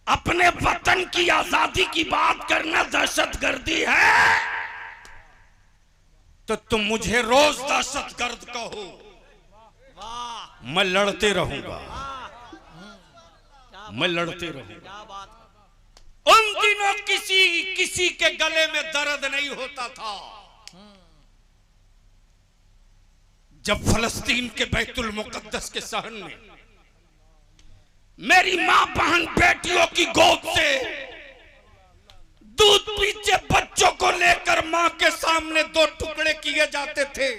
अपने वतन की आजादी की बात करना दहशतगर्दी है तो तुम मुझे रोज दहशतगर्द कहो, मैं लड़ते रहूंगा, मैं लड़ते रहूंगा। उन दिनों किसी के गले में दर्द नहीं होता था जब फलस्तीन के बैतुल मुकद्दस के सहन में मेरी मां बहन बेटियों की गोद से दूध पीते बच्चों को लेकर मां के सामने दो टुकड़े किए जाते थे।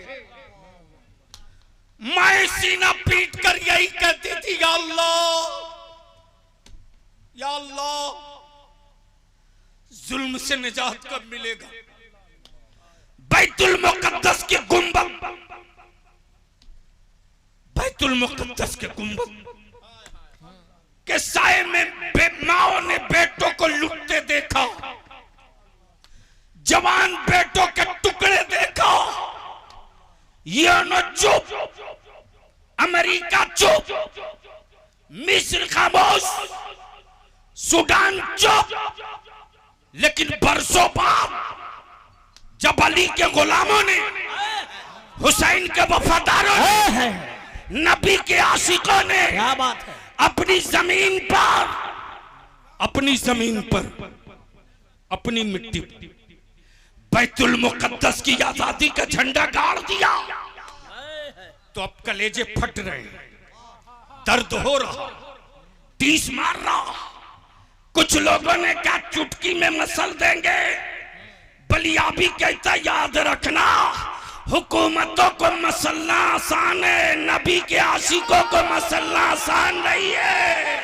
मैं सीना पीट कर यही कहती थी, या अल्लाह, या अल्लाह, जुल्म से निजात कब मिलेगा। बैतुल मुकद्दस के गुंबद, बैतुल मुकद्दस के गुंबद के साए में माओ ने बेटों को लुटते देखा, जवान बेटों के टुकड़े देखा। यूएनओ चुप, अमेरिका चुप, मिस्र खामोश, सूडान चुप। लेकिन बरसों बाद जब अली के गुलामों ने, हुसैन के वफादारों ने, नबी के आशिकों ने, क्या बात है, अपनी जमीन पर, अपनी जमीन पर, अपनी मिट्टी पर बैतुल मुकद्दस की आजादी का झंडा गाड़ दिया तो अब कलेजे फट रहे, दर्द हो रहा, टीस मार रहा। कुछ लोगों ने क्या चुटकी में मसल देंगे। बलियाबी कहता, याद रखना, हुकूमतों को मसलना आसान है, नबी के आशिकों को मसलना आसान नहीं है।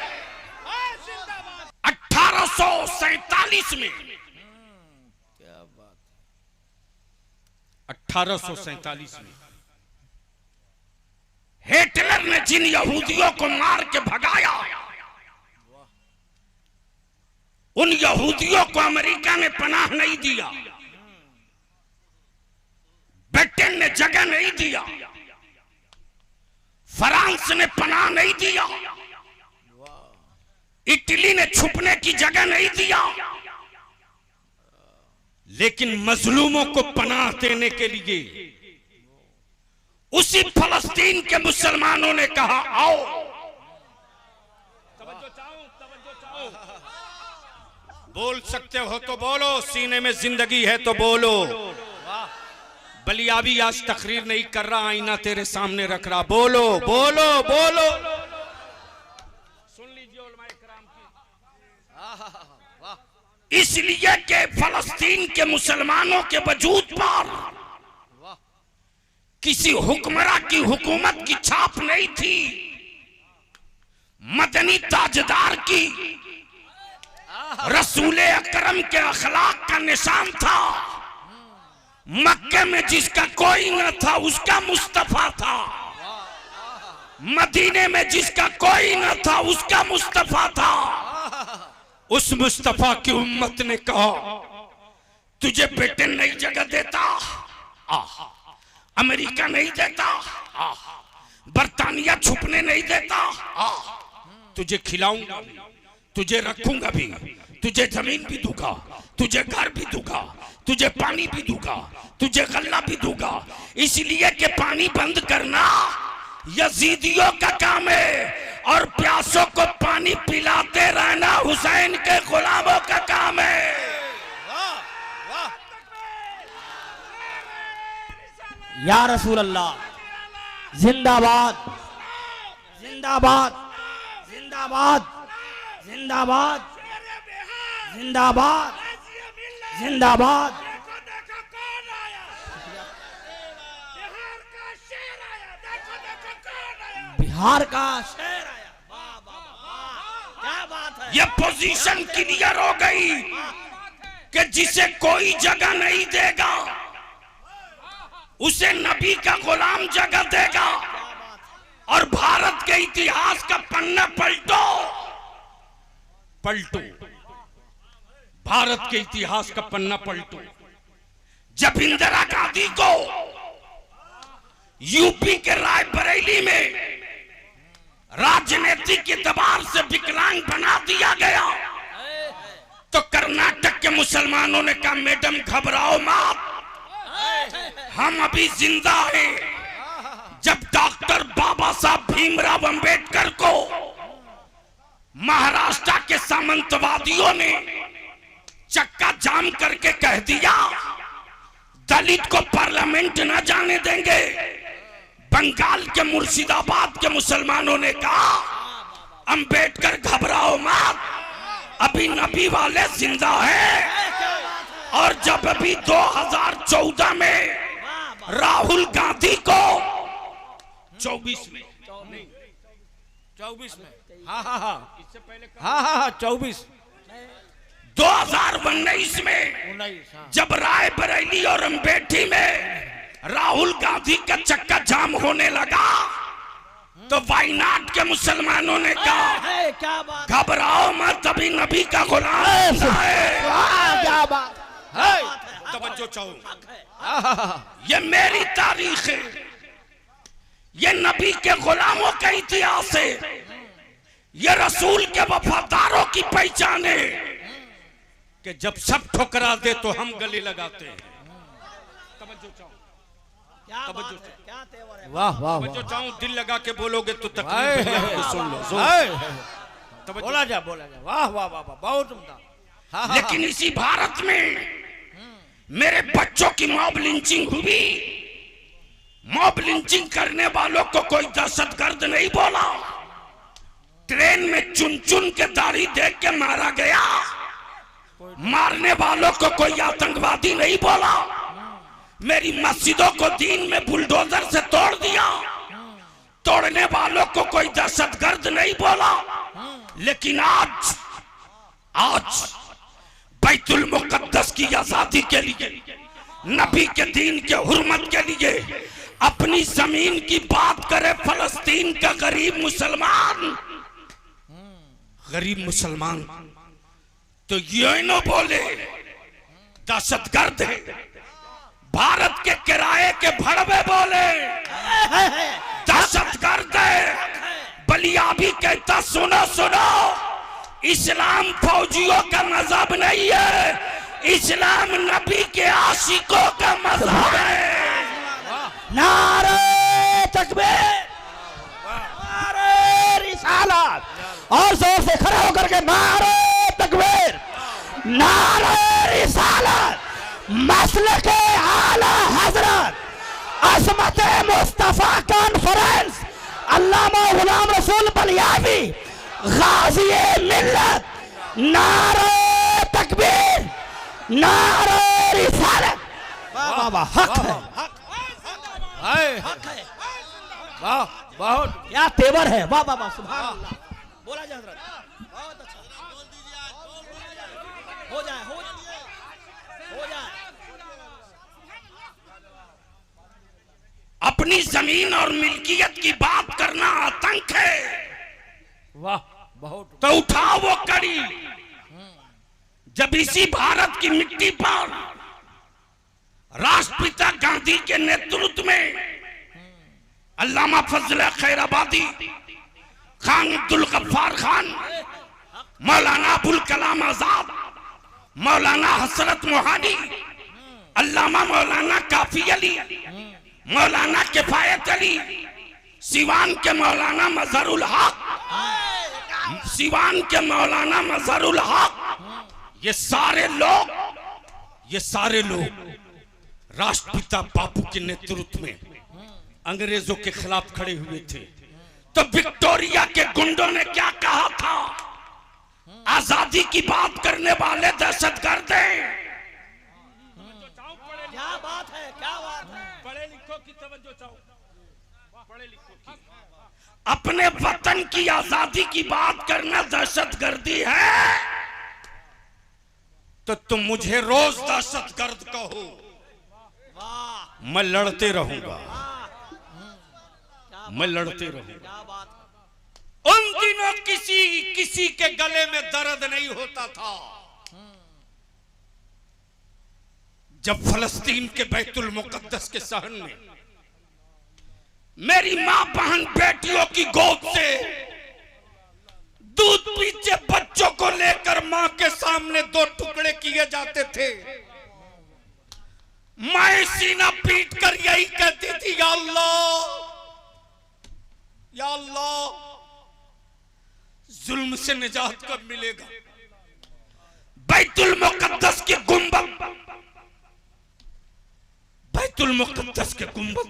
1847 में, 1847 में हिटलर ने जिन यहूदियों को मार के भगाया, उन यहूदियों को अमेरिका ने पनाह नहीं दिया, ब्रिटेन ने जगह नहीं दिया, फ्रांस ने पनाह नहीं दिया, इटली ने छुपने की जगह नहीं दिया। लेकिन मजलूमों को पनाह देने के लिए उसी फलस्तीन के मुसलमानों ने कहा, आओ, बोल सकते हो तो बोलो, सीने में जिंदगी है तो बोलो। बलियाबी आज तकरीर नहीं कर रहा, आईना तेरे सामने रख रहा, बोलो बोलो बोलो। सुन लीजिए उलमाए किराम की। इसलिए कि फलस्तीन के मुसलमानों के वजूद पर किसी हुक्मरां की हुकूमत की छाप नहीं थी, मदनी ताजदार की, रसूले अकरम के अखलाक का निशान था। मक्के में जिसका कोई न था उसका मुस्तफा था, मदीने में जिसका कोई न था उसका मुस्तफा था। उस मुस्तफा की उम्मत ने कहा, तुझे ब्रिटेन नहीं जगह देता, अमेरिका नहीं देता, बर्तानिया छुपने नहीं देता, तुझे खिलाऊंगा भी, तुझे रखूंगा भी, तुझे जमीन भी दूंगा, तुझे घर भी दूंगा, तुझे पानी भी दूंगा, तुझे गल्ला भी दूंगा। इसलिए कि पानी बंद करना यजीदियों का काम है और प्यासों को पानी पिलाते रहना हुसैन के गुलामों का काम है। या रसूल अल्लाह, जिंदाबाद जिंदाबाद जिंदाबाद जिंदाबाद जिंदाबाद जिंदाबाद। बिहार का शेर आया, वाह वाह वाह, क्या बात है। ये पोजीशन क्लियर हो गई कि जिसे कोई जगह नहीं देगा उसे नबी का गुलाम जगह देगा। और भारत के इतिहास का पन्ना पलटो, पलटो, भारत के इतिहास का पन्ना पलटो। जब इंदिरा गांधी को यूपी के रायबरेली में राजनीति के दबाव से विकलांग बना दिया गया, मुसलमानों ने कहा मैडम घबराओ मत, हम अभी जिंदा हैं। जब डॉक्टर बाबा साहब भीमराव अंबेडकर को महाराष्ट्र के सामंतवादियों ने चक्का जाम करके कह दिया दलित को पार्लियामेंट न जाने देंगे, बंगाल के मुर्शिदाबाद के मुसलमानों ने कहा अंबेडकर घबराओ मत, अभी नबी वाले जिंदा हैं। और जब अभी 2014 में राहुल गांधी को 24 में हाँ हाँ हाँ इससे पहले हाँ 24 2019 में जब रायबरेली और अमेठी में राहुल गांधी का चक्का जाम होने लगा तो वायनाड के मुसलमानों ने कहा घबराओ मत, अभी नबी का गुलाम है। क्या बात है, तवज्जो चाहो, ये मेरी तारीख है, ये नबी के गुलामों का इतिहास है, ये रसूल के वफादारों की पहचान है कि जब सब ठुकरा दे तो हम गले लगाते हैं। तवज्जो चाहो, क्या तेवर है, वाह वाह तवज्जो चाहो, दिल लगा के बोलोगे तो तकलीफ है, सुन लो, बोला जा वाह वाह वाह बहुत उम्दा। लेकिन इसी भारत में मेरे बच्चों की मॉब लिंचिंग हुई। मॉब लिंचिंग करने वालों को कोई दहशतगर्द नहीं बोला, ट्रेन में चुन चुन के दाढ़ी देख के मारा गया। मारने वालों को कोई आतंकवादी नहीं बोला। मेरी मस्जिदों को दीन में बुलडोजर से तोड़ दिया, तोड़ने वालों को कोई दहशतगर्द नहीं बोला। लेकिन आज बैतुल मुकद्दस की आजादी के लिए, नबी के दीन के हुर्मत के लिए अपनी जमीन की बात करे फलस्तीन का गरीब मुसलमान तो ये न बोले दहशतगर्द है, भारत के किराए के भड़वे बोले दहशतगर्द है। बलियाबी कहता सुनो सुनो, इस्लाम फौजियों का मजहब नहीं है, इस्लाम नबी के आशिकों का मजहब है। नारे तकबीर, नारे रिसालत, और जोर से खड़े होकर के नारे तकबीर, नारे रिसालत, मसलक आला हजरत अजमत मुस्तफा कॉन्फ्रेंस अल्लामा गुलाम रसूल बलियावी गाजी मिल्लत, नारे तकबीर, नारे रिसालत। वाह वाह हक है, हक है, वाह बहुत क्या तेवर है, वाह वाह सुभान अल्लाह। बोला जाए हजरत, बहुत अच्छा, हो जाए हो जाए। अपनी जमीन और मिल्कियत की बात करना आतंक है, वाह बहुत। तो उठाओ वो कड़ी। जब इसी भारत की मिट्टी पर राष्ट्रपिता गांधी के नेतृत्व में अल्लामा फजल खैराबादी, खान अब्दुल गफ्फार खान, मौलाना अबुल कलाम आजाद, मौलाना हसरत मोहानी, अल्लामा मौलाना काफी अली, मौलाना किफायत अली, सिवान के मौलाना मजहरुल हक, सिवान के मौलाना मजहरुल हक, ये सारे लोग राष्ट्रपिता बापू के नेतृत्व में अंग्रेजों के खिलाफ खड़े हुए थे। तो विक्टोरिया के गुंडों ने क्या कहा था, आजादी की बात करने वाले दहशतगर्द हैं। क्या बात है, क्या बात है, पढ़े लिखो की तवज्जो चाहो, पढ़े लिखो की। अपने वतन की आजादी की बात करना दहशतगर्दी है तो तुम मुझे रोज दहशतगर्द कहो, मैं लड़ते रहूंगा, मैं लड़ते रहूंगा। उन दिनों किसी के गले में दर्द नहीं होता था जब फलस्तीन के बैतुल मुकद्दस के सहन में मेरी मां बहन बेटियों की गोद से दूध पीछे बच्चों को लेकर मां के सामने दो टुकड़े किए जाते थे। मां सीना पीट कर यही कहती थी, या अल्लाह, या अल्लाह, जुल्म से निजात कब मिलेगा। बैतुल मुकद्दस के गुंबद, बैतुल मुकद्दस के गुंबद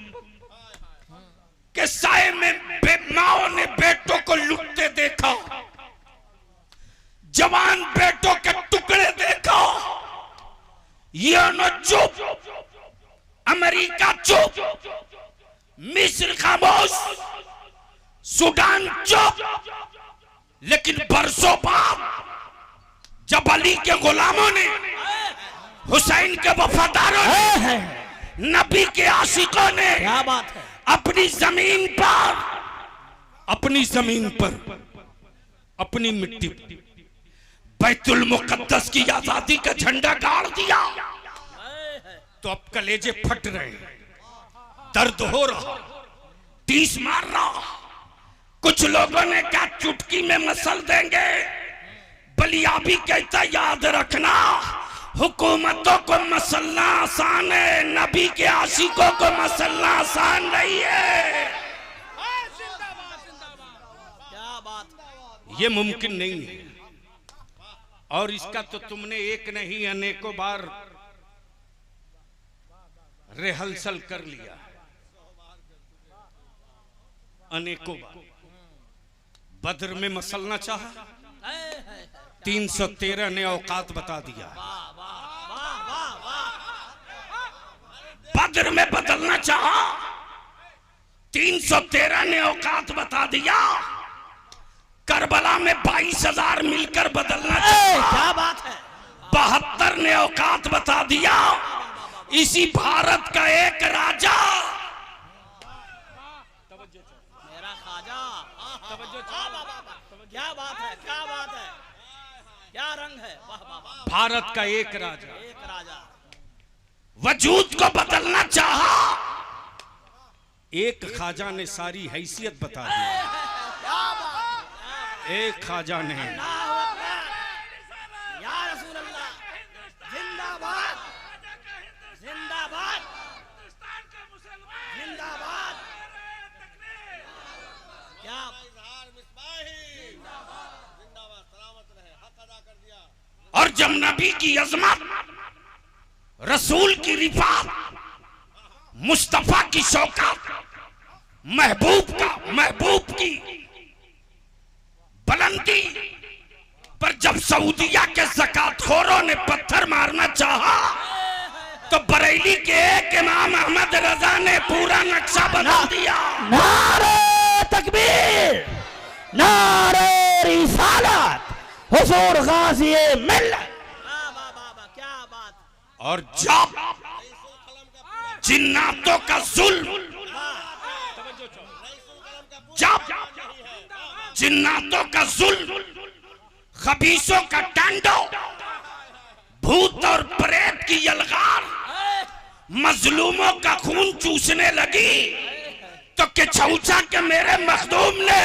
के साए में माओ ने बेटों को लुटते देखा, जवान बेटों के टुकड़े देखा। यूएनओ चुप, अमेरिका चुप, मिस्र खामोश, सूडान चुप। लेकिन बरसों बाद जब अली के गुलामों ने, हुसैन के वफादारों ने, नबी के आशिकों ने, क्या बात है, अपनी जमीन पर, अपनी जमीन पर, अपनी मिट्टी पर बैतुल मुकद्दस की आजादी का झंडा गाड़ दिया, तो अब कलेजे फट रहे, दर्द हो रहा, टीस मार रहा। कुछ लोगों ने कहा चुटकी में मसल देंगे। बलियाबी कहता याद रखना, हुकूमतों को मसलना आसान है, नबी के आशिकों को मसलना आसान नहीं है। क्या बात, ये मुमकिन नहीं है। और इसका तो तुमने एक नहीं अनेकों बार रिहर्सल कर लिया, अनेकों बार। बद्र में मसलना चाहा, 313 ने औकात बता दिया। बद्र में बदलना चाहा, 313 ने औकात बता दिया। करबला में 22,000 मिलकर बदलना चाहा, क्या बात है, 72 ने औकात बता दिया। इसी भारत का एक राजा, मेरा खाजा, क्या बात है, क्या बात है, क्या रंग है, वाह वाह वाह। भारत का एक राजा, एक राजा वजूद को बदलना चाहा, एक ख्वाजा ने सारी हैसियत बता दी। एक ख्वाजा ने, या रसूल अल्लाह, जिंदाबाद, जिंदाबाद, जिंदाबाद, क्या और जब नबी की अजमत, रसूल की रिफात, मुस्तफा की शौकत, महबूब की बुलंदी पर जब सऊदिया के ज़कातखोरों ने पत्थर मारना चाहा, तो बरेली के एक इमाम अहमद रजा ने पूरा नक्शा बना दिया। नारे तकबीर, नारे रिसालत, हुजूर गाज़ी मिल्लत। क्या बात। और जब जिन्नातों का जुल्म, जब जिन्नातों का जुल्म, खबीसों का टांडो, भूत और प्रेत की यलगार मजलूमों का खून चूसने लगी, तो किछौछा के मेरे मखदूम ने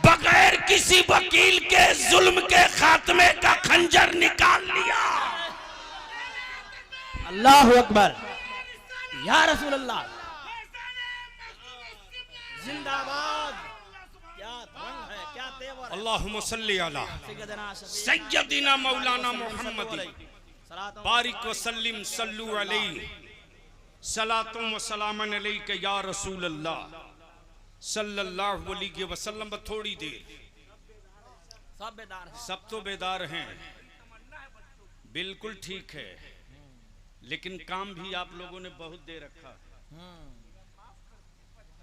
बगैर किसी वकील के जुल्म के खात्मे का खंजर निकाल लिया। अल्लाहु अकबर, या रसूल अल्लाह, जिंदाबाद। क्या रंग है, क्या तेवर है। अल्लाहुम्मा सल्ली अला सैयदना सैयदिना मौलाना मुहम्मद बारिक व सल्लिम सल्लु अलैहि सलातुम व सलामन अलैका या रसूल अल्लाह सल्लल्लाहु अलैहि वसल्लम। थोड़ी देर, सब बेदार हैं, सब तो बेदार हैं, बिल्कुल ठीक है, लेकिन काम भी आप लोगों ने बहुत दे रखा।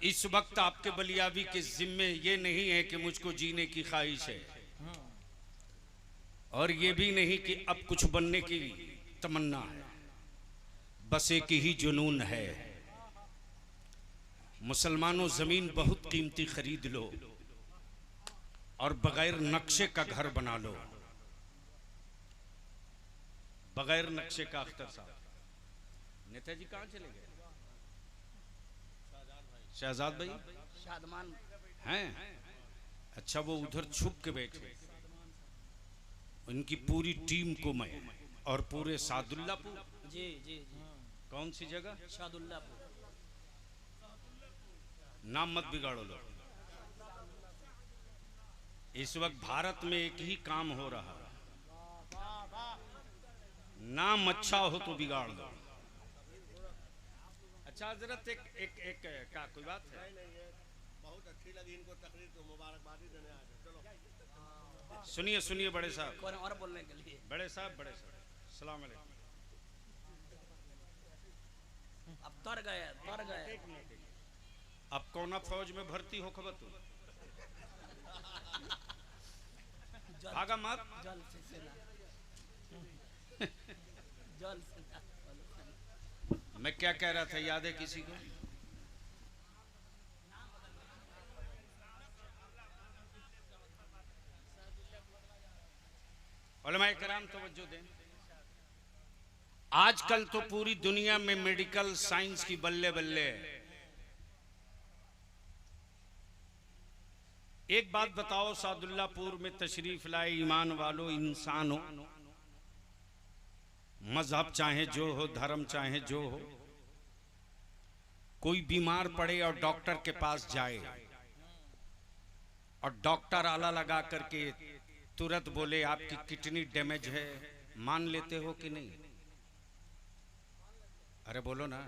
इस वक्त आपके बलियाबी के जिम्मे ये नहीं है कि मुझको जीने की ख्वाहिश है, और ये भी नहीं कि अब कुछ बनने की तमन्ना है, बस एक ही जुनून है। मुसलमानों, जमीन बहुत कीमती खरीद लो और बगैर नक्शे का घर बना लो। बगैर नक्शे का। अख्तर साहब, नेताजी कहाँ चले गए? शहजाद भाई, शादमान हैं? अच्छा वो उधर छुप के बैठे, उनकी पूरी टीम को मैं और पूरे सादुल्लापुर, जी जी जी, कौन सी जगह, शादुल्लापुर, नाम मत बिगाड़ो लोग। इस वक्त भारत में एक ही काम हो रहा है, नाम अच्छा हो तो बिगाड़ दो। अच्छा हजरत एक एक एक क्या कोई बात है? बहुत अच्छी लगी इनको तकरीर, तो मुबारकबादी देने आए थे। चलो सुनिए सुनिए बड़े साहब, कौन और बोलने के लिए? बड़े साहब सलाम अलैकुम। अब तर गए। अब कौन फौज में भर्ती हो खबर तू? भागा मत। जल से सेना, जल सेना। मैं क्या कह रहा था, याद है किसी को? उलमाए कराम तवज्जो दें। आजकल तो पूरी दुनिया में मेडिकल साइंस की बल्ले बल्ले है। एक बात बताओ, सादुल्लापुर में तशरीफ लाए ईमान वालों, इंसानों, मजहब चाहे जो हो, धर्म चाहे जो हो, कोई बीमार पड़े और डॉक्टर के पास जाए और डॉक्टर आला लगा करके तुरंत बोले आपकी किडनी डैमेज है, मान लेते हो कि नहीं? अरे बोलो ना।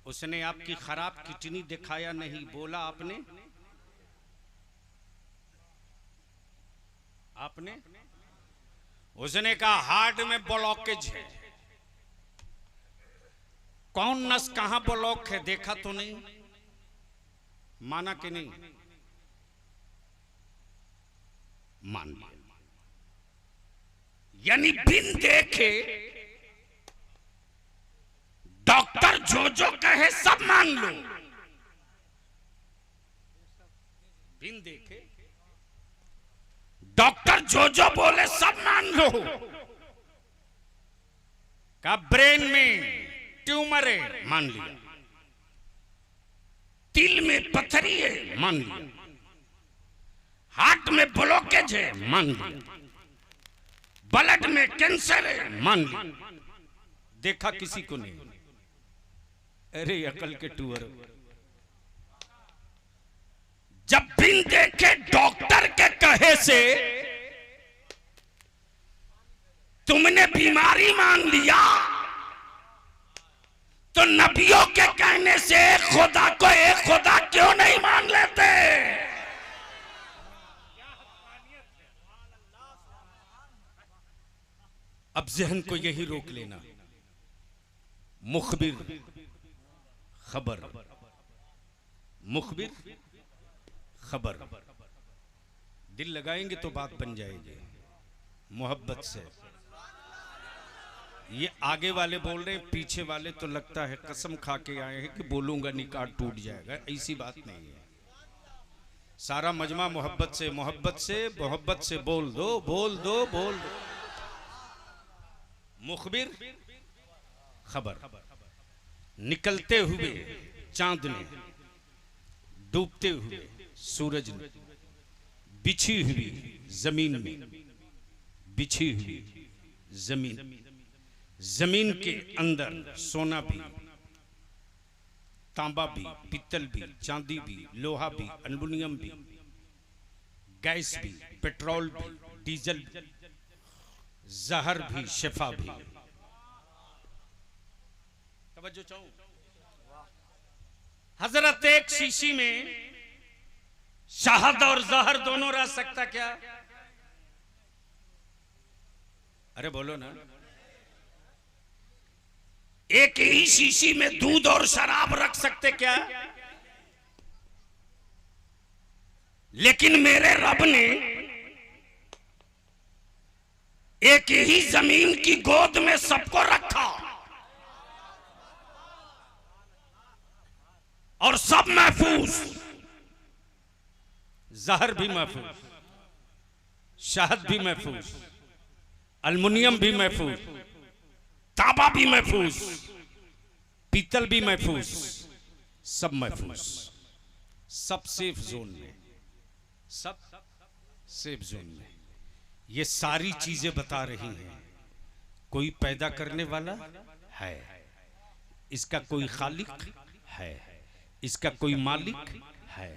उसने आपकी खराब किडनी दिखाया नहीं, बोला आपने उसने कहा हार्ट में ब्लॉकेज है। कौन नस कहां ब्लॉक है देखा तो नहीं, माना कि नहीं? मान लिया। यानी बिन देखे डॉक्टर जो कहे सब मान लो। बिन देखे डॉक्टर जो बोले सब मान लो। का ब्रेन में ट्यूमर है, मान लिया। तिल में पथरी है, मान लिया। हार्ट में ब्लॉकेज है, मान लिया। ब्लड में कैंसर है, मान लिया। देखा किसी को नहीं। अरे अकल के टूअर, जब बिन देखे डॉक्टर के कहे से तुमने बीमारी मान लिया, तो नबियों के कहने से खुदा को एक खुदा क्यों नहीं मान लेते? अब जहन को यही रोक लेना। मुखबिर खबर, मुखबिर खबर, दिल लगाएंगे तो बात बन जाएगी मोहब्बत से। ये आगे वाले बोल रहे हैं, पीछे वाले तो लगता है कसम खा के आए हैं कि बोलूंगा निकाह टूट जाएगा। ऐसी बात नहीं है। सारा मजमा मोहब्बत से, मोहब्बत से, मोहब्बत से बोल दो, बोल दो, बोल दो। मुखबिर खबर, निकलते हुए चांद ने, डूबते हुए सूरज ने, बिछी हुई जमीन में, बिछी हुई जमीन, जमीन के अंदर सोना भी, तांबा भी, पीतल भी, चांदी भी, लोहा भी, एल्युमिनियम भी, गैस भी, पेट्रोल भी, डीजल भी, जहर भी, शिफा भी। तवज्जो चाहूं, हजरत एक शीशी में शहद और जहर दोनों रह सकता क्या? अरे बोलो ना। एक ही शीशी में दूध और शराब रख सकते क्या? लेकिन मेरे रब ने एक ही जमीन की गोद में सबको रखा और सब महफूज, जहर भी महफूज, शहद भी महफूज, एल्युमिनियम भी महफूज, तांबा भी महफूज, पीतल भी महफूज, सब महफूज, सब सेफ जोन में। सब सेफ जोन में। ये सारी चीजें बता रही हैं कोई पैदा करने वाला है, इसका कोई खालिक है, इसका कोई मालिक है,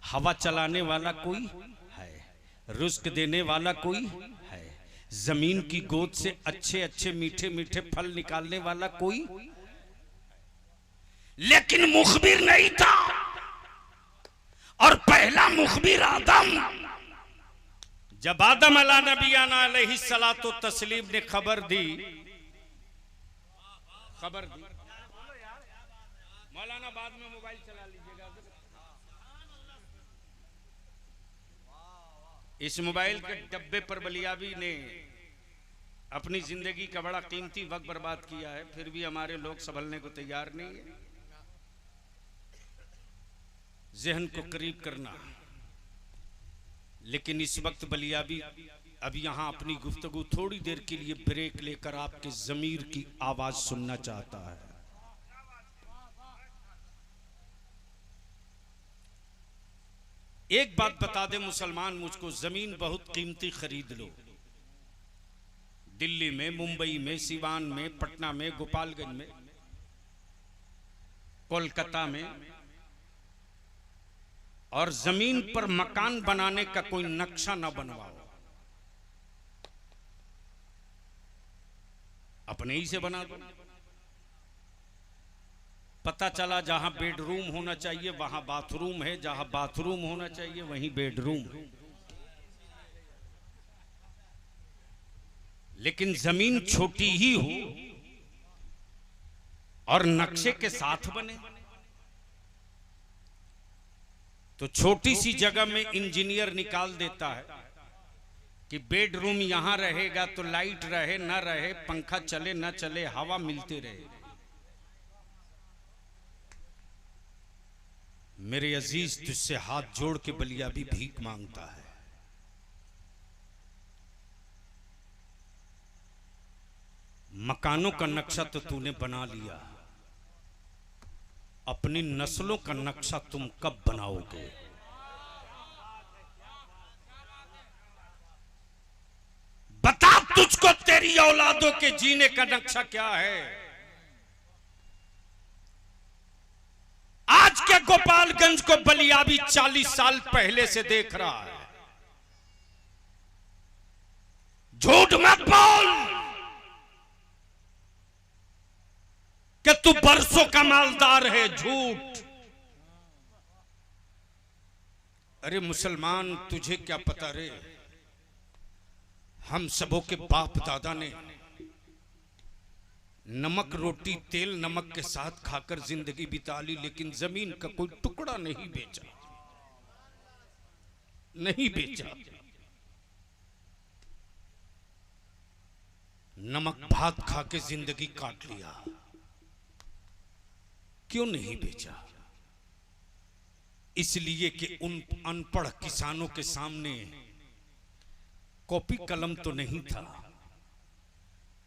हवा चलाने वाला कोई है, रुज़्क़ देने वाला कोई है, जमीन की गोद से अच्छे अच्छे मीठे मीठे फल निकालने वाला कोई, लेकिन मुखबिर नहीं था। और पहला मुखबिर आदम। जब आदम अला नबीना अलैहि सलातो तस्लीम ने खबर दी, मौलाना बाद में मोबाइल चला लीजिएगा। इस मोबाइल के डब्बे पर बलियाबी ने अपनी जिंदगी का बड़ा कीमती वक्त बर्बाद किया है, फिर भी हमारे लोग संभलने को तैयार नहीं है। जहन को करीब करना, लेकिन इस वक्त बलियाबी अब यहां अपनी गुफ्तगू थोड़ी देर के लिए ब्रेक लेकर आपके ज़मीर की आवाज सुनना चाहता है। एक बात बता दे मुसलमान, मुझको जमीन बहुत कीमती खरीद लो। दिल्ली में, मुंबई में, सिवान में, पटना में, गोपालगंज में, कोलकाता में, और जमीन पर मकान बनाने का कोई नक्शा ना बनवाओ, अपने ही से बना दो। पता चला जहां बेडरूम होना चाहिए वहां बाथरूम है, जहां बाथरूम होना चाहिए वहीं बेडरूम। लेकिन जमीन छोटी ही हो और नक्शे के साथ बने, तो छोटी सी जगह में इंजीनियर निकाल देता है कि बेडरूम यहां रहेगा तो लाइट रहे ना रहे, पंखा चले ना चले, हवा मिलती रहे। मेरे अजीज, तुझसे हाथ जोड़ के बलियाबी भीख मांगता है। मकानों का नक्शा तो तूने बना लिया, अपनी नस्लों का नक्शा तुम कब बनाओगे? बता तुझको तेरी औलादों के जीने का नक्शा क्या है? आज के गोपालगंज को बलियाबी 40 साल पहले से देख रहा है। झूठ मत बोल कि तू बरसों का मालदार है, झूठ। अरे मुसलमान, तुझे क्या पता रे, हम सबों के बाप दादा ने नमक रोटी तेल नमक के साथ खाकर जिंदगी बिता ली, लेकिन जमीन का कोई टुकड़ा नहीं बेचा, नहीं बेचा। नमक भात खा के जिंदगी काट लिया, क्यों नहीं बेचा? इसलिए कि उन अनपढ़ किसानों के सामने कॉपी कलम तो नहीं था,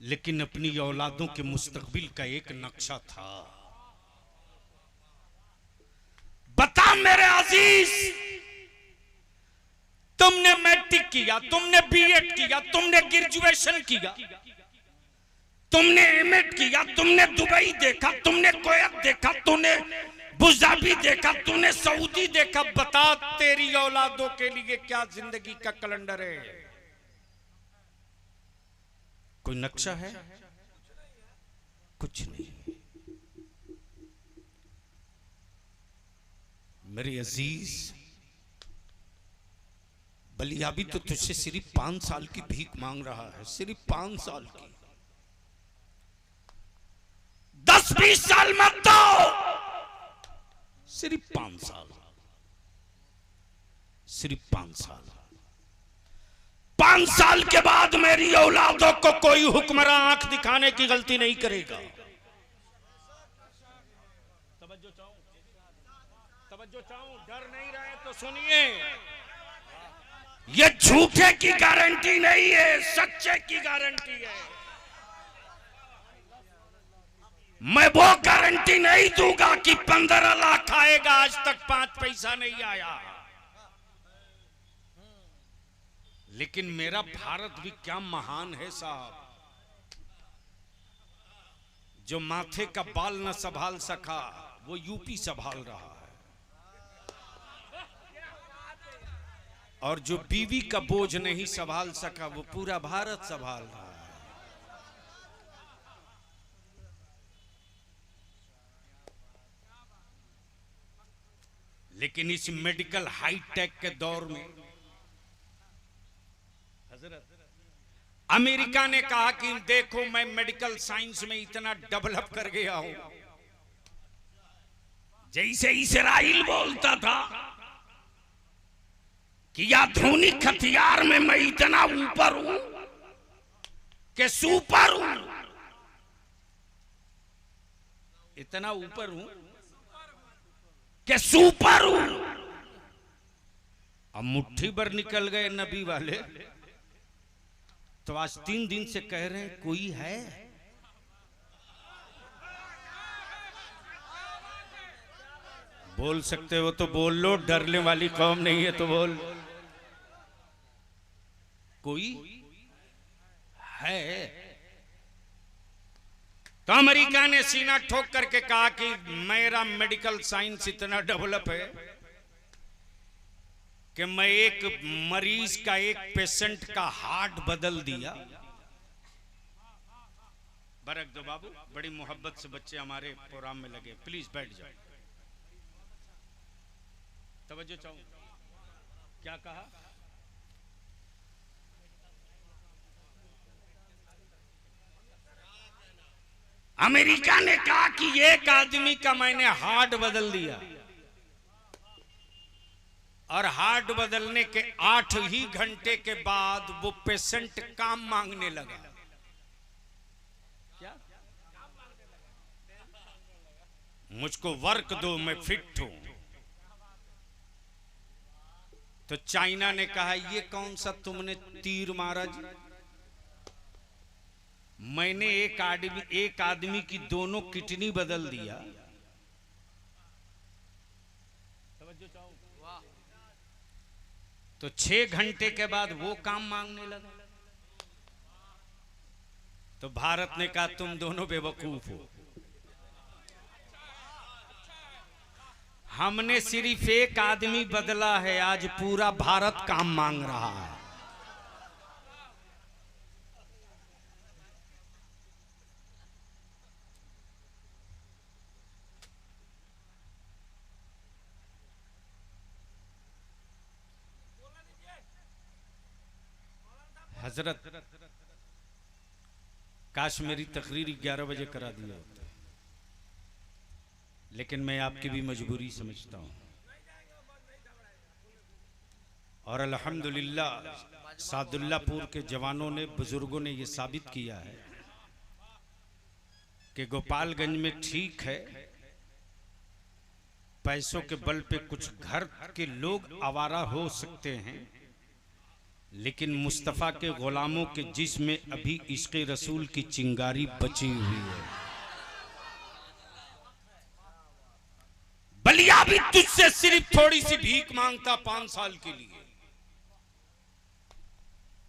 लेकिन अपनी औलादों के मुस्तकबिल का एक नक्शा था। बता मेरे अजीज, तुमने मैट्रिक किया, तुमने बीएड किया, तुमने ग्रेजुएशन किया, तुमने एमएड किया, तुमने दुबई देखा, तुमने कुवैत देखा, तूने अबूधाबी देखा, तूने सऊदी देखा। बता तेरी औलादों के लिए क्या जिंदगी का कैलेंडर है? कोई नक्शा है? कुछ नहीं। मेरे अजीज, बलियाबी तो तुझसे सिर्फ 5 साल की भीख मांग रहा है, सिर्फ 5 साल की। 10-20 साल मत दो, सिर्फ 5 साल, सिर्फ 5 साल। 5 साल के बाद मेरी औलादों को कोई हुक्मरान आंख दिखाने की गलती नहीं करेगा। तवज्जो चाहूं, डर नहीं रहे तो सुनिए, ये झूठे की गारंटी नहीं है, सच्चे की गारंटी है। मैं वो गारंटी नहीं दूंगा कि 15 लाख आएगा, आज तक 5 पैसा नहीं आया। लेकिन मेरा भारत भी क्या महान है साहब, जो माथे का बाल न संभाल सका वो यूपी संभाल रहा है, और जो बीवी का बोझ नहीं संभाल सका वो पूरा भारत संभाल रहा है। लेकिन इस मेडिकल हाईटेक के दौर में अमेरिका ने कहा कि देखो मैं मेडिकल साइंस में इतना डेवलप कर गया हूं, जैसे इस्राइल बोलता था कि आधुनिक हथियार में मैं इतना ऊपर हूं कि सुपर हूं, इतना ऊपर हूं कि सुपर हूं। अब मुट्ठी भर निकल गए नबी वाले, तो आज 3 दिन से कह रहे हैं कोई है। बोल सकते हो तो बोल लो, डरने वाली कौम नहीं है तो बोल, कोई है। तो अमेरिका ने सीना ठोक करके कहा कि मेरा मेडिकल साइंस इतना डेवलप है कि मैं एक मरीज का, एक पेशेंट का हार्ट बदल दिया। बरक दो बाबू, बड़ी मोहब्बत से बच्चे हमारे प्रोग्राम में लगे, प्लीज बैठ जाओ, तवज्जो चाहूं। क्या कहा? अमेरिका ने कहा कि एक आदमी का मैंने हार्ट बदल दिया, और हार्ट बदलने के 8 ही घंटे के बाद वो पेशेंट काम मांगने लगा। क्या? मुझको वर्क दो, मैं फिट हूं। तो चाइना ने कहा ये कौन सा तुमने तीर मारा जी? मैंने एक आदमी की दोनों किडनी बदल दिया। तो 6 घंटे के बाद वो काम मांगने लगा। तो भारत ने कहा तुम दोनों बेवकूफ हो, हमने सिर्फ एक आदमी बदला है, आज पूरा भारत काम मांग रहा है। हजरत, काश मेरी तकरीर 11 बजे करा दिया होता, लेकिन मैं आपकी भी मजबूरी समझता हूं। और अल्हम्दुलिल्लाह सादुल्लापुर के जवानों ने, बुजुर्गों ने यह साबित किया है कि गोपालगंज में ठीक है पैसों के बल पे कुछ घर के लोग आवारा हो सकते हैं, लेकिन मुस्तफ़ा के गुलामों के जिस्म में अभी इश्क़ रसूल की चिंगारी बची हुई है। बलिया भी तुझसे सिर्फ थोड़ी सी भीख मांगता 5 साल के लिए।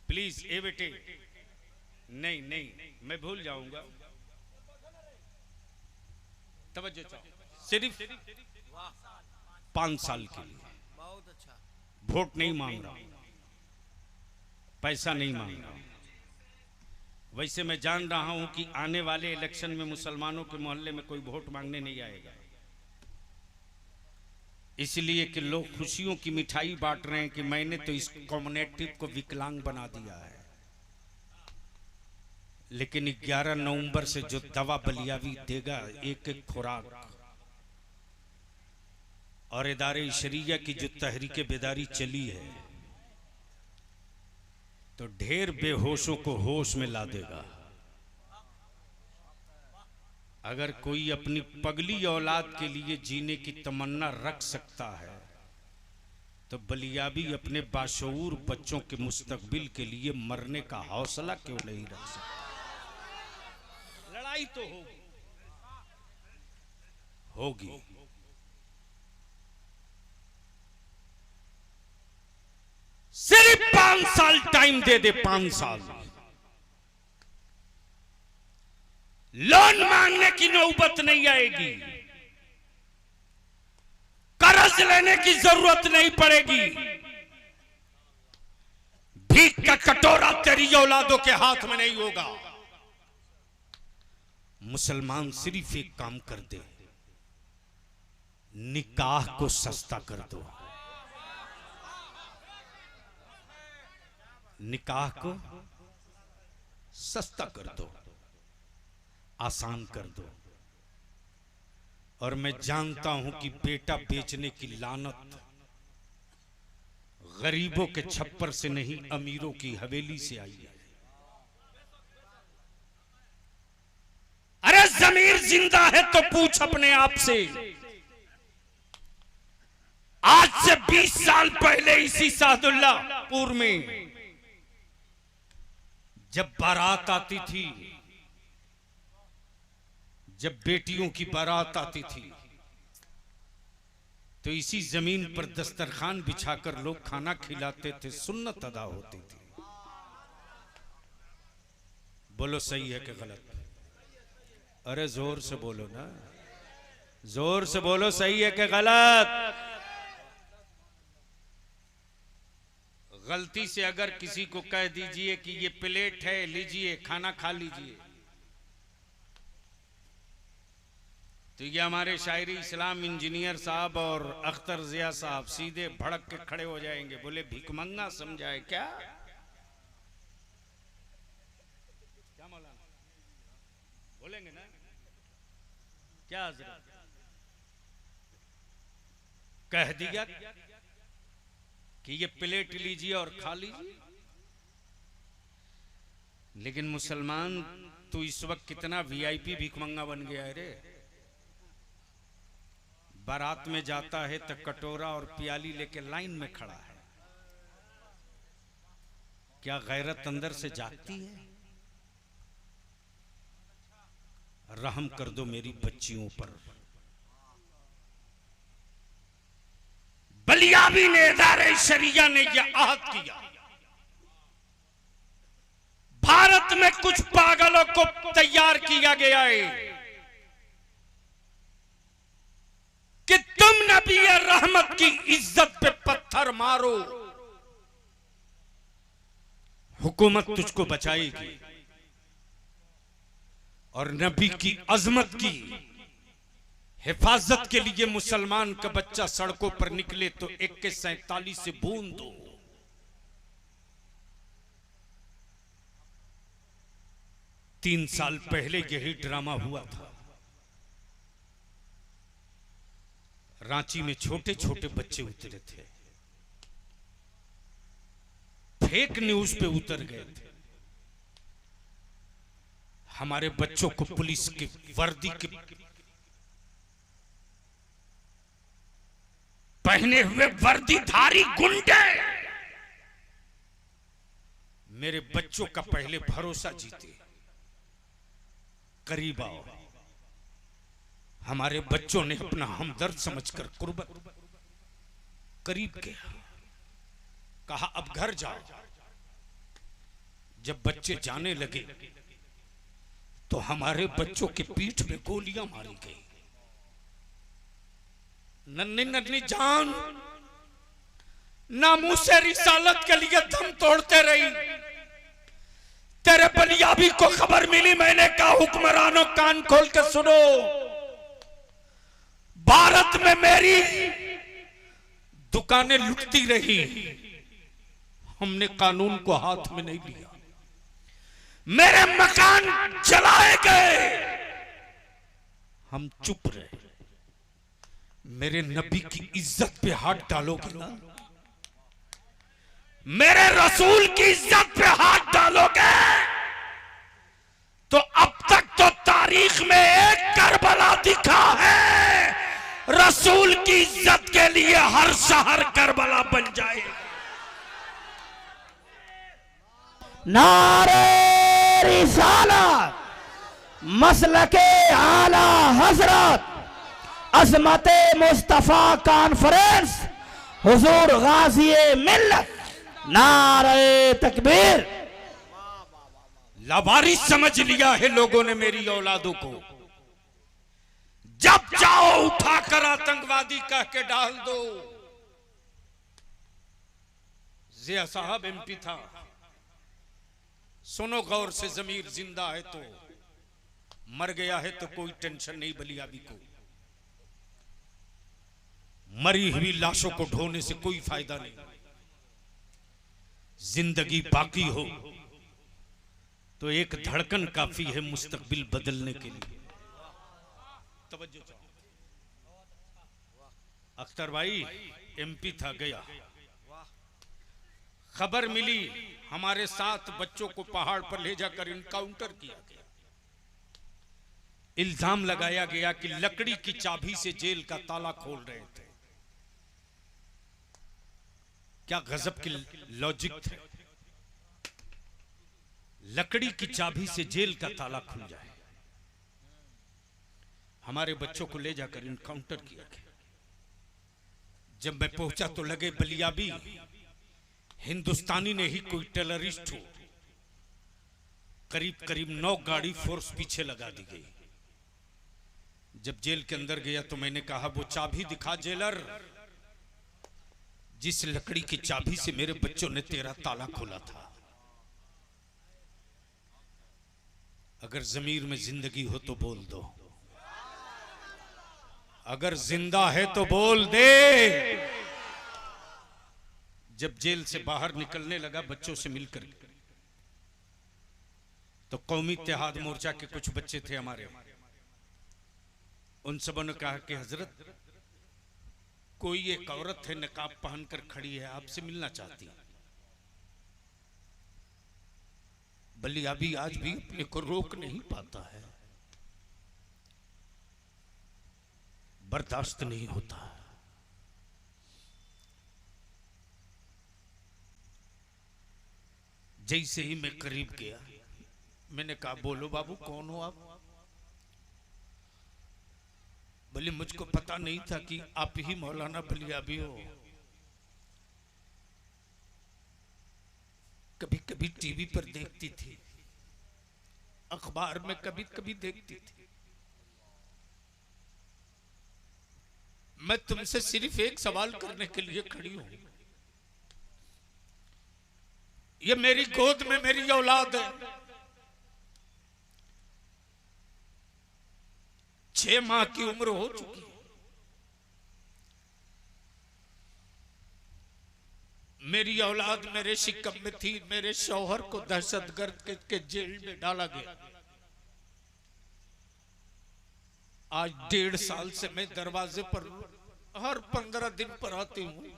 प्लीज ए बेटे, नहीं नहीं मैं भूल जाऊंगा, तवज्जो चाहो, सिर्फ 5 साल के लिए। बहुत अच्छा। वोट नहीं मांग रहा, पैसा नहीं मांग रहा। वैसे मैं जान रहा हूं कि आने वाले इलेक्शन में मुसलमानों के मोहल्ले में कोई वोट मांगने नहीं आएगा, इसलिए कि लोग खुशियों की मिठाई बांट रहे हैं कि मैंने तो इस कम्युनिटी को विकलांग बना दिया है। लेकिन 11 नवंबर से जो दवा बलियावी देगा, एक एक खुराक, और इदारे शरिया की जो तहरीक बेदारी चली है, तो ढेर बेहोशों को होश में ला देगा। अगर कोई अपनी पगली औलाद के लिए जीने की तमन्ना रख सकता है, तो बलियाबी अपने बाशऊर बच्चों के मुस्तकबिल के लिए मरने का हौसला क्यों नहीं रख सकता? लड़ाई तो होगी। सिर्फ 5 साल टाइम दे दे, 5 साल लोन मांगने की नौबत नहीं आएगी, कर्ज लेने की जरूरत नहीं पड़ेगी, भीख का कटोरा तेरी औलादों के हाथ में नहीं होगा। मुसलमान सिर्फ एक काम कर दे, निकाह को सस्ता कर दो, निकाह को सस्ता कर दो, आसान कर दो। और मैं जानता हूं कि बेटा बेचने की लानत गरीबों के छप्पर से नहीं, अमीरों की हवेली से आई है। अरे ज़मीर जिंदा है तो पूछ अपने आप से, आज से 20 साल पहले इसी सादुल्लापुर में जब बारात आती थी, जब बेटियों की बारात आती थी, तो इसी जमीन पर दस्तरखान बिछाकर लोग खाना खिलाते थे, सुन्नत अदा होती थी। बोलो सही है कि गलत? अरे जोर से बोलो ना, जोर से बोलो, सही है कि गलत? गलती से अगर किसी को कह दीजिए कि ये प्लेट है, लीजिए खाना खा लीजिए, तो ये हमारे शायरी इस्लाम इंजीनियर साहब और अख्तर जिया साहब सीधे भड़क के खड़े हो जाएंगे, बोले भिखमंगा समझाए क्या? क्या मौलाना बोलेंगे ना? क्या हजरत कह दिया कि ये प्लेट लीजिए और खा लीजिए? लेकिन मुसलमान तू इस वक्त कितना वीआईपी भिखमंगा बन गया है रे। बारात में जाता है तो कटोरा और प्याली लेके लाइन में खड़ा है। क्या गैरत अंदर से जागती है? रहम कर दो मेरी बच्चियों पर। बलियाबी ने, इदारे शरिया ने यह आहद किया, भारत में कुछ पागलों को तैयार किया गया है कि तुम नबी रहमत की इज्जत पे पत्थर मारो, हुकूमत तुझको बचाएगी। और नबी की अजमत की हिफाजत के लिए मुसलमान का बच्चा सड़कों पर निकले तो AK-47 से बूंद दो। तीन साल पहले यही ड्रामा हुआ था। रांची में छोटे छोटे बच्चे उतरे थे, फेक न्यूज पे उतर गए थे। हमारे बच्चों को पुलिस की वर्दी के पहने हुए वर्दीधारी गुंडे मेरे बच्चों का पहले भरोसा जीते। करीब आओ। हमारे बच्चों ने अपना हमदर्द समझकर कुर्बत करीब किया, कहा अब घर जाओ। जब बच्चे जाने लगे तो हमारे बच्चों के पीठ में गोलियां मारी गई। नन्ही नन्ही जान नामूसे रिसालत के लिए दम तोड़ते रही। तेरे बलियाबी को खबर मिली, मैंने कहा हुक्मरानों कान खोल के सुनो, भारत में मेरी दुकानें लुटती रही, हमने कानून को हाथ में नहीं लिया। मेरे मकान जलाए गए, हम चुप रहे। मेरे नबी की इज्जत पे हाथ डालोगे ना, मेरे रसूल की इज्जत पे हाथ डालोगे तो अब तक तो तारीख में एक करबला दिखा है, रसूल की इज्जत के लिए हर शहर करबला बन जाए। नारे रिसालत, मसलके आला हजरत, अजमते मुस्तफा कॉन्फ्रेंस, हुजूर गाज़ी मिल्लत नारे तकबीर। लावारिस समझ लिया है लोगों ने मेरी औलादों को। जब जाओ उठाकर आतंकवादी कह के डाल दो। जिया साहब एमपी था, सुनो गौर से, जमीर जिंदा है तो, मर गया है तो कोई टेंशन नहीं बलियाबी को। मरी हुई लाशों को ढोने से कोई फायदा नहीं। जिंदगी बाकी हो तो एक धड़कन काफी है मुस्तकबिल बदलने के लिए। तवज्जो चाहो। अख्तर भाई एमपी था, गया। खबर मिली हमारे 7 बच्चों को पहाड़ पर ले जाकर इनकाउंटर किया गया। इल्जाम लगाया गया कि लकड़ी की चाबी से जेल का ताला खोल रहे थे। क्या गजब की लॉजिक थे। लकड़ी की चाबी से जेल का ताला खुल जाए। हमारे बच्चों को ले जाकर इनकाउंटर किया गया। जब मैं पहुंचा तो लगे बलियाबी हिंदुस्तानी ने ही कोई टेररिस्ट हो। करीब करीब 9 गाड़ी फोर्स पीछे लगा दी गई। जब जेल के अंदर गया तो मैंने कहा, वो चाबी दिखा जेलर, जिस लकड़ी की चाबी से मेरे बच्चों ने तेरा ताला खोला था। अगर जमीर में जिंदगी हो तो बोल दो, अगर जिंदा है तो बोल दे। जब जेल से बाहर निकलने लगा बच्चों से मिलकर, तो कौमी इत्तेहाद मोर्चा के कुछ बच्चे थे हमारे, उन सबों ने कहा कि हजरत, कोई एक औरत है नकाब पहनकर खड़ी है, आपसे मिलना चाहती है। बलियाबी आज भी अपने को रोक नहीं पाता है, बर्दाश्त नहीं होता। जैसे ही मैं करीब गया, मैंने कहा, बोलो बाबू कौन हो आप? बोले, मुझको पता नहीं था कि आप ही मौलाना बलियाबी हो। कभी कभी टीवी पर देखती थी, अखबार में कभी कभी देखती थी। मैं तुमसे सिर्फ एक सवाल करने के लिए खड़ी हूं। ये मेरी गोद में मेरी औलाद है, 6 माह की उम्र हो चुकी है। मेरी औलाद मेरे शिकम में थी। मेरे शौहर को दहशतगर्द के जेल में डाला गया। आज 1.5 साल से मैं दरवाजे पर हर 15 दिन पर आती हूं।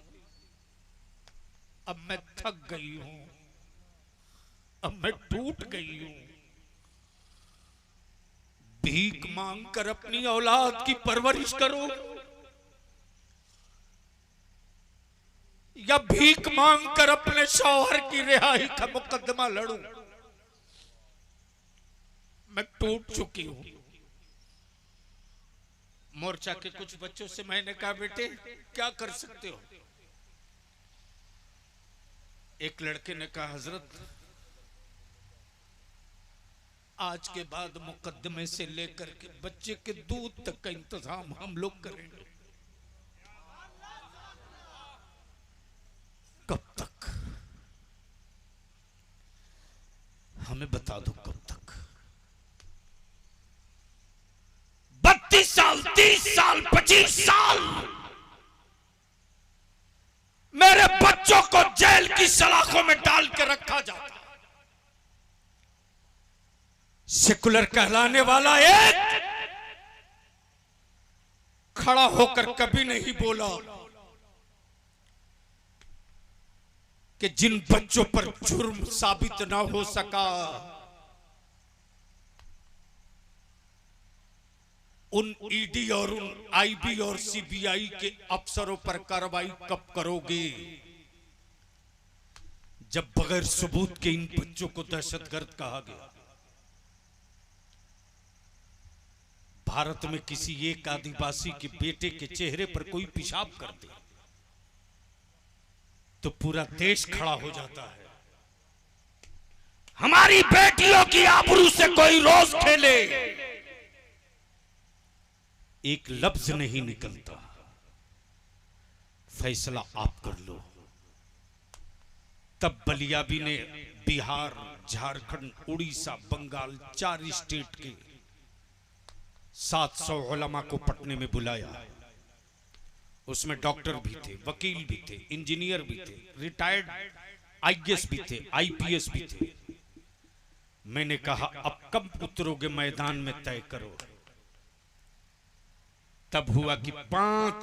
अब मैं थक गई हूं, अब मैं टूट गई हूं। भीख मांग कर अपनी औलाद की परवरिश करो या भीख मांग कर अपने शौहर की रिहाई का मुकदमा लड़ूं। मैं टूट चुकी हूं। मोर्चा के कुछ बच्चों से मैंने कहा, बेटे क्या कर सकते हो? एक लड़के ने कहा, हजरत आज के बाद मुकदमे से लेकर के बच्चे के दूध तक का इंतजाम हम लोग करेंगे। कब तक? हमें बता दो कब तक? 32 साल, 30 साल, 25 साल मेरे बच्चों को जेल की सलाखों में डाल के रखा जाता। सेकुलर कहलाने वाला एक खड़ा होकर कभी नहीं बोला कि जिन बच्चों पर जुर्म साबित ना हो सका उन ईडी और उन आईबी और सीबीआई के अफसरों पर कार्रवाई कब करोगे, जब बगैर सबूत के इन बच्चों को दहशतगर्द कहा गया। भारत में किसी एक आदिवासी के बेटे के चेहरे पर कोई पेशाब कर दे, तो पूरा देश खड़ा हो जाता है। हमारी बेटियों की आबरू से कोई रोज खेले, एक लफ्ज नहीं निकलता, फैसला आप कर लो। तब बलियाबी ने बिहार, झारखंड, उड़ीसा, बंगाल, 4 स्टेट के 700 उलमा को पटने में बुलाया। उसमें डॉक्टर भी थे, वकील भी थे, इंजीनियर भी थे, रिटायर्ड आईएएस भी थे, आईपीएस भी थे। मैंने कहा अब कब उतरोगे मैदान में, तय करो। तब हुआ कि 5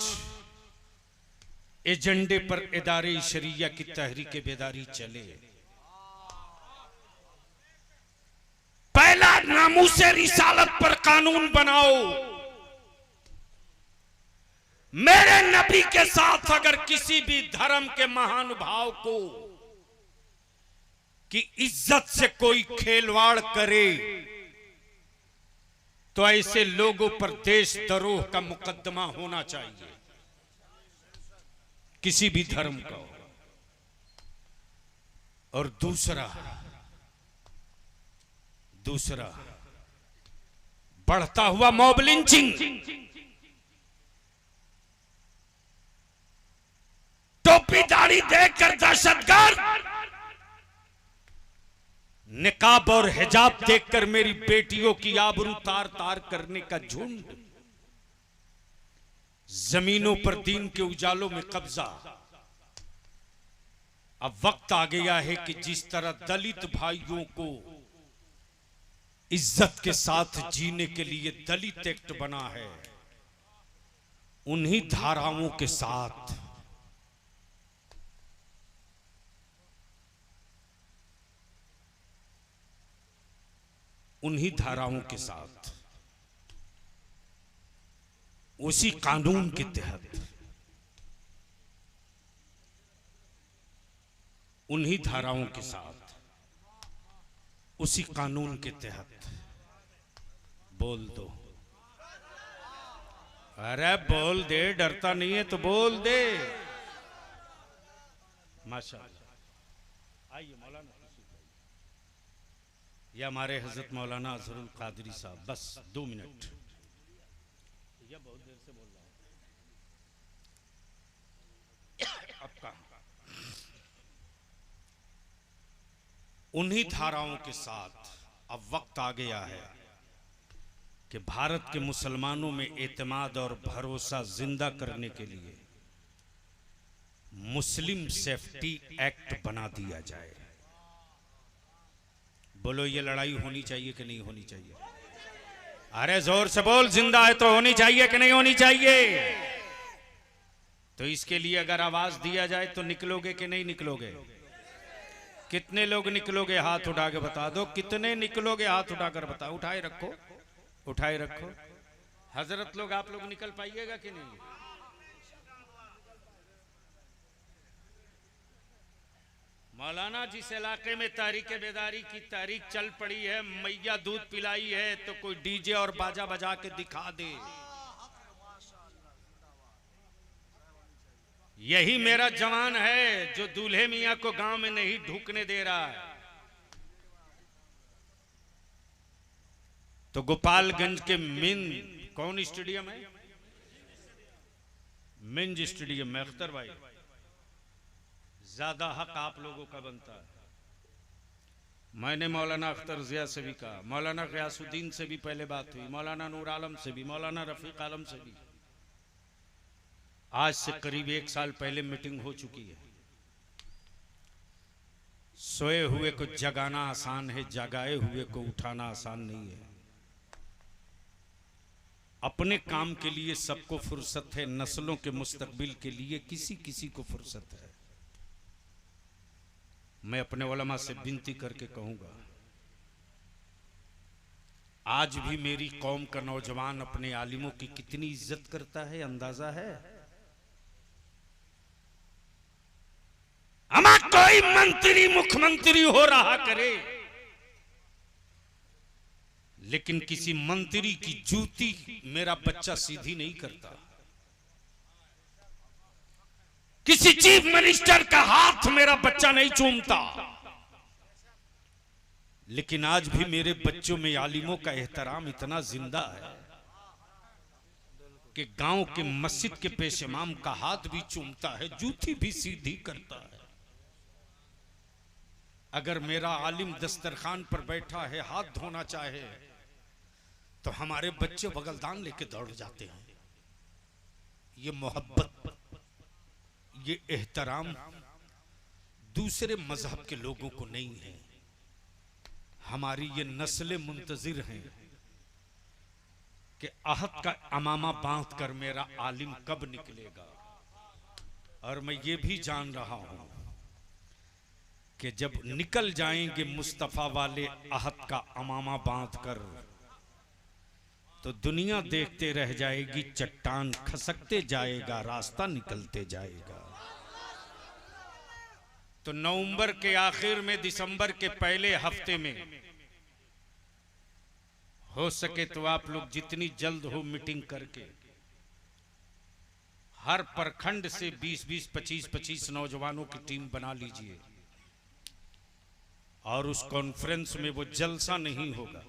एजेंडे पर इदारे शरिया की तहरीक बेदारी चले। पहला, नामूसे रिसालत पर कानून बनाओ। मेरे नबी के साथ अगर किसी भी धर्म के महानुभाव को की इज्जत से कोई खेलवाड़ करे तो ऐसे लोगों पर देशद्रोह का मुकदमा होना चाहिए, किसी भी धर्म का। और दूसरा बढ़ता हुआ मॉब लिंचिंग। टोपी दाढ़ी देखकर दहशतगर्द, निकाब और हिजाब देखकर मेरी बेटियों की आबरू तार तार करने का झुंड। जमीनों पर दीन के उजालों में कब्जा। अब वक्त आ गया है कि जिस तरह दलित भाइयों को इज्जत के साथ जीने के लिए दलित एक्ट बना है, उन्हीं धाराओं के साथ उसी कानून के तहत, उन्हीं धाराओं के साथ, उसी कानून के तहत बोल दो। अरे बोल दे, डरता नहीं है तो बोल दे। माशाअल्लाह। आइए मौलाना, ये हमारे हजरत मौलाना अजहरुल कादरी साहब, बस 2 मिनट। ये बहुत देर से बोल रहा हूं। अब कहां? उन्हीं धाराओं के साथ अब वक्त आ गया है कि भारत के मुसलमानों में एतमाद और भरोसा जिंदा करने के लिए मुस्लिम सेफ्टी एक्ट बना दिया जाए। बोलो, ये लड़ाई होनी चाहिए कि नहीं होनी चाहिए? अरे जोर से बोल, जिंदा है तो होनी चाहिए कि नहीं होनी चाहिए? तो इसके लिए अगर आवाज दिया जाए तो निकलोगे कि नहीं निकलोगे? कितने लोग निकलोगे? हाथ उठा के बता दो, कितने निकलोगे? हाथ उठाकर बताओ। उठाए रखो, उठाए रखो। हजरत लोग, आप लोग निकल पाइएगा कि नहीं? मौलाना, जिस इलाके में तहरीक बेदारी की तहरीक चल पड़ी है, मैया दूध पिलाई है, तो कोई डीजे और बाजा बजा के दिखा दे। यही मेरा जवान है जो दूल्हे मियां को गांव में नहीं ढूकने दे रहा है। तो गोपालगंज के कौन स्टेडियम है? मिंज स्टेडियम में अख्तर भाई, ज्यादा हक आप लोगों का बनता है। मैंने मौलाना अख्तर जिया से भी कहा, मौलाना गयासुद्दीन से भी पहले बात हुई, मौलाना नूर आलम से भी, मौलाना रफीक आलम से भी। आज से करीब 1 साल पहले मीटिंग हो चुकी है। सोए हुए को जगाना आसान है, जगाए हुए को उठाना आसान नहीं है। अपने काम के लिए सबको फुर्सत है, नस्लों के मुस्तकबिल के लिए किसी किसी को फुर्सत है। मैं अपने उलमा से विनती करके कहूंगा, आज भी मेरी कौम का नौजवान अपने आलिमों की कितनी इज्जत करता है, अंदाजा है? हमारा कोई मंत्री मुख्यमंत्री हो रहा करे, लेकिन किसी मंत्री की जूती मेरा बच्चा सीधी नहीं करता। किसी चीफ मिनिस्टर का हाथ मेरा बच्चा नहीं चूमता, लेकिन आज भी मेरे बच्चों में आलिमों का एहतराम इतना जिंदा है कि गांव के मस्जिद के पेश इमाम का हाथ भी चूमता है, जूती भी सीधी करता है। अगर मेरा आलिम दस्तरखान पर बैठा है, हाथ धोना चाहे, तो हमारे बच्चे बगलदान लेके दौड़ जाते हैं। ये मोहब्बत, ये एहतराम दूसरे मजहब के लोगों को नहीं है। हमारी ये नस्लें मुंतजिर हैं कि आहद का अमामा बांध कर मेरा आलिम कब निकलेगा। और मैं ये भी जान रहा हूं कि जब निकल जाएंगे मुस्तफा वाले आहद का अमामा बांध कर, तो दुनिया देखते रह जाएगी, चट्टान खसकते जाएगा, रास्ता निकलते जाएगा। तो नवंबर के आखिर में, दिसंबर के पहले हफ्ते में हो सके तो आप लोग जितनी जल्द हो मीटिंग करके हर प्रखंड से 20-20, 25-25 नौजवानों की टीम बना लीजिए। और उस कॉन्फ्रेंस में वो जलसा नहीं होगा,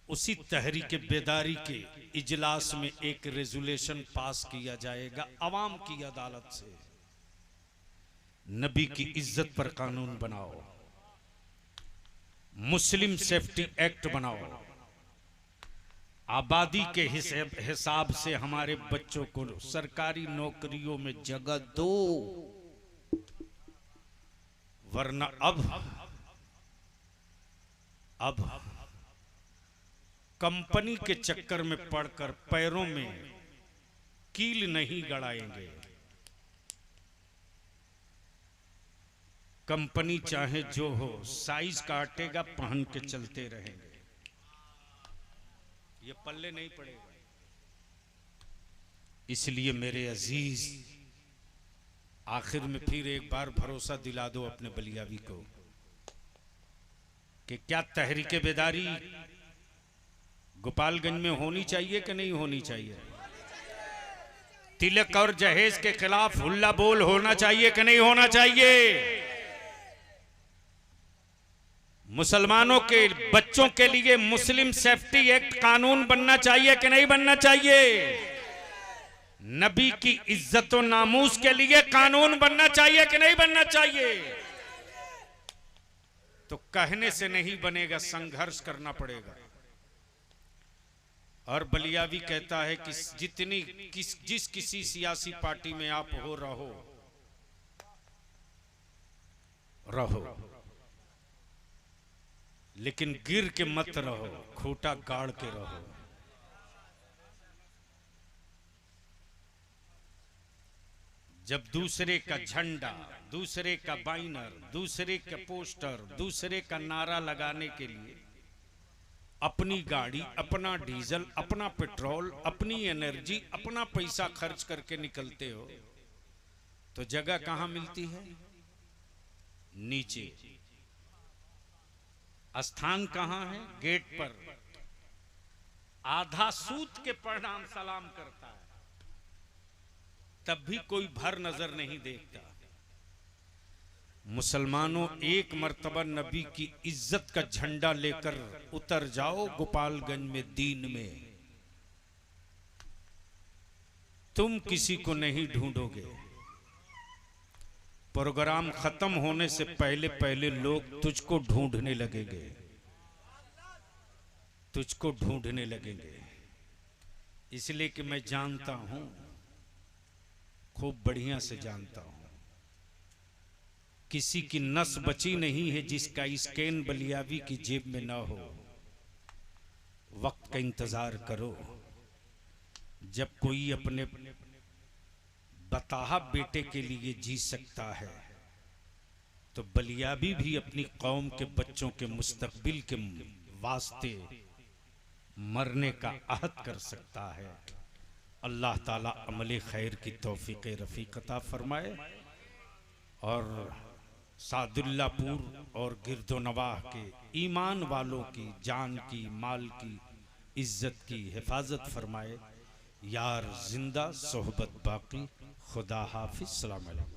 उसी तहरीक बेदारी के इजलास में एक रेजुलेशन पास किया जाएगा, अवाम की अदालत से। नबी की इज्जत पर कानून बनाओ, मुस्लिम सेफ्टी एक्ट बनाओ, आबादी के हिसाब से हमारे बच्चों को सरकारी नौकरियों में जगह दो, वरना अब कंपनी के चक्कर में पड़कर पैरों में कील नहीं गड़ाएंगे। कंपनी चाहे जो हो, साइज काटेगा, पहन के चलते रहेंगे, ये पल्ले नहीं पड़ेगा। इसलिए मेरे अजीज, आखिर में फिर एक बार भरोसा दिला दो अपने बलियावी को कि क्या तहरीक बेदारी गोपालगंज में होनी चाहिए कि नहीं होनी चाहिए? तिलक और जहेज के खिलाफ हुल्ला बोल होना चाहिए कि नहीं होना चाहिए? मुसलमानों के बच्चों के लिए मुस्लिम सेफ्टी एक्ट कानून बनना चाहिए कि नहीं बनना चाहिए? नबी की इज्जत और नामूस के लिए कानून बनना चाहिए कि नहीं बनना चाहिए? तो कहने से नहीं बनेगा, संघर्ष करना पड़ेगा। और बलियावी कहता है कि जिस किसी सियासी पार्टी में आप हो रहो, लेकिन गिर के मत रहो, खूंटा गाड़ के रहो। जब दूसरे का झंडा, दूसरे का बैनर, दूसरे का पोस्टर, दूसरे का नारा लगाने के लिए अपनी गाड़ी, अपना डीजल, अपना पेट्रोल, अपनी एनर्जी, अपना पैसा खर्च करके निकलते हो, तो जगह कहां मिलती है? नीचे। स्थान कहां है? गेट पर। आधा सूत के प्रणाम सलाम करता है, तब भी कोई भर नजर नहीं देखता। मुसलमानों, एक मर्तबा नबी की इज्जत का झंडा लेकर उतर जाओ गोपालगंज में, दीन में। तुम किसी को नहीं ढूंढोगे। प्रोग्राम खत्म होने से पहले पहले लोग तुझको ढूंढने लगेंगे, तुझको ढूंढने लगेंगे। इसलिए कि मैं जानता हूं, खूब बढ़िया से जानता हूं, किसी की नस बची नहीं है जिसका स्कैन बलियावी की जेब में ना हो। वक्त का इंतजार करो। जब कोई अपने बताहा बेटे के लिए जी सकता है, तो बलियावी भी अपनी कौम के बच्चों के मुस्तकबिल के वास्ते मरने का अहद कर सकता है। अल्लाह ताला अमले खैर की तौफीक रफ़ीक अता फरमाए और सादुल्लापुर और गिरदोनवाह के ईमान वालों की जान की, माल की, इज्जत की हिफाजत फरमाए। यार जिंदा सोहबत बाकी खुदा हाफिज सलाम अलैकुम।